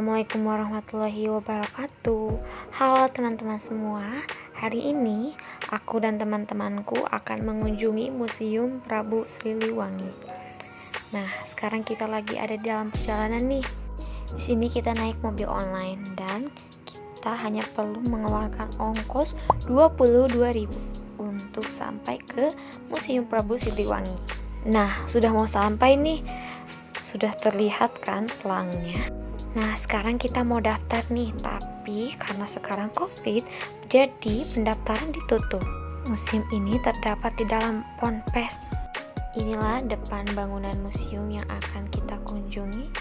Assalamualaikum warahmatullahi wabarakatuh. Halo teman-teman semua. Hari ini aku dan teman-temanku akan mengunjungi Museum Prabu Siliwangi. Nah, sekarang kita lagi ada di dalam perjalanan nih. Di sini kita naik mobil online dan kita hanya perlu mengeluarkan ongkos 22.000 untuk sampai ke Museum Prabu Siliwangi. Nah, sudah mau sampai nih. Sudah terlihat kan pelangnya. Nah, sekarang kita mau daftar nih, tapi karena sekarang COVID, jadi pendaftaran ditutup. Museum ini terdapat di dalam Ponpes. Inilah depan bangunan museum yang akan kita kunjungi.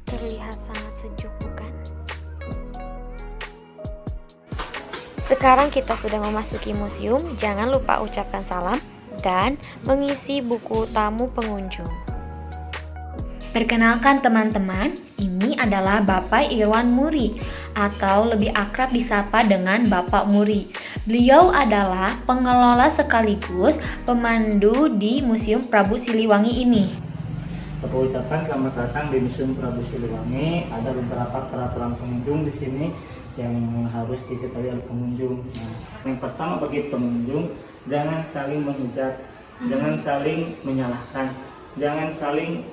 Terlihat sangat sejuk, bukan? Sekarang kita sudah memasuki museum, jangan lupa ucapkan salam dan mengisi buku tamu pengunjung. Perkenalkan teman-teman, ini adalah Bapak Irwan Muri atau lebih akrab disapa dengan Bapak Muri. Beliau adalah pengelola sekaligus pemandu di Museum Prabu Siliwangi ini. Aku ucapkan selamat datang di Museum Prabu Siliwangi. Ada beberapa peraturan pengunjung di sini yang harus diketahui oleh pengunjung. Nah, yang pertama bagi pengunjung, jangan saling menghujat, jangan saling menyalahkan, jangan saling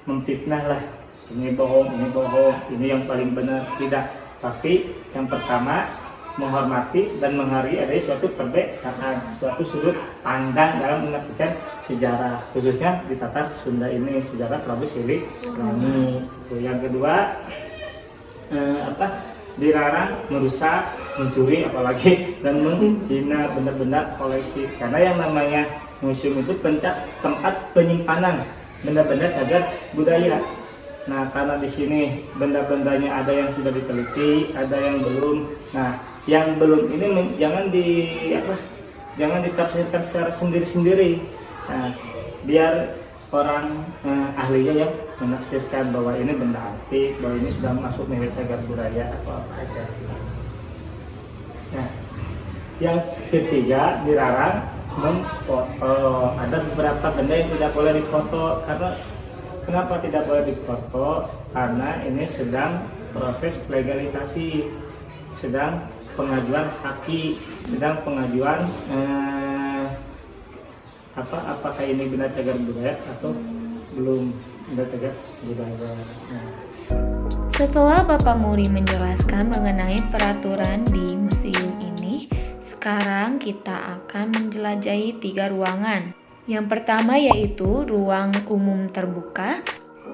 memfitnah lah, ini bohong, ini yang paling benar, tidak. Tapi yang pertama, menghormati dan menghargai ada suatu perbedaan, suatu sudut pandang dalam mengartikan sejarah, khususnya di Tatar Sunda ini, sejarah Prabu Siliwangi. Yang kedua, dilarang merusak, mencuri, apalagi dan menghina benda-benda koleksi, karena yang namanya museum itu tempat penyimpanan benda-benda cagar budaya. Nah, karena di sini benda-bendanya ada yang sudah diteliti, ada yang belum. Nah, yang belum ini jangan ditafsirkan secara sendiri-sendiri. Nah, biar orang ahlinya yang menafsirkan bahwa ini benda antik, bahwa ini sudah masuk nilai cagar budaya atau apa aja. Nah, yang ketiga, dilarang memfoto. Ada beberapa benda yang tidak boleh difoto. Karena kenapa tidak boleh difoto? Karena ini sedang proses legalisasi, sedang pengajuan haki, sedang pengajuan apakah ini benda cagar budaya atau belum benda cagar budaya. Nah. Setelah Bapak Muri menjelaskan mengenai peraturan di museum ini, sekarang kita akan menjelajahi 3 ruangan. Yang pertama yaitu ruang umum terbuka.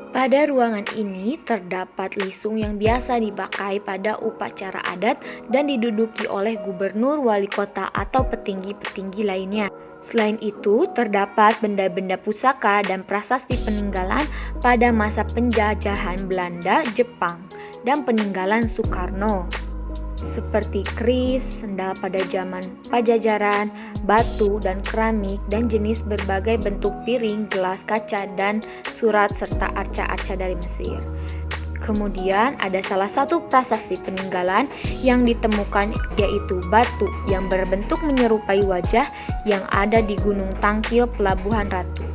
Pada ruangan ini terdapat lisung yang biasa dipakai pada upacara adat dan diduduki oleh gubernur, wali kota, atau petinggi-petinggi lainnya. Selain itu, terdapat benda-benda pusaka dan prasasti peninggalan pada masa penjajahan Belanda, Jepang, dan peninggalan Soekarno, seperti keris, sendal pada zaman Pajajaran, batu dan keramik, dan jenis berbagai bentuk piring, gelas kaca, dan surat serta arca-arca dari Mesir. Kemudian ada salah satu prasasti peninggalan yang ditemukan, yaitu batu yang berbentuk menyerupai wajah yang ada di Gunung Tangkil, Pelabuhan Ratu.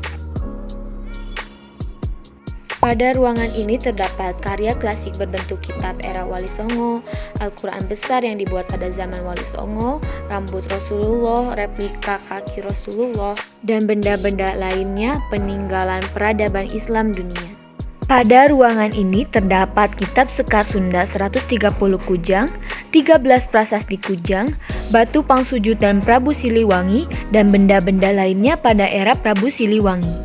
Pada ruangan ini terdapat karya klasik berbentuk kitab era Wali Songo, Al-Quran besar yang dibuat pada zaman Wali Songo, rambut Rasulullah, replika kaki Rasulullah, dan benda-benda lainnya peninggalan peradaban Islam dunia. Pada ruangan ini terdapat kitab Sekar Sunda 130 kujang, 13 prasasti kujang, batu pangsujudan Prabu Siliwangi, dan benda-benda lainnya pada era Prabu Siliwangi.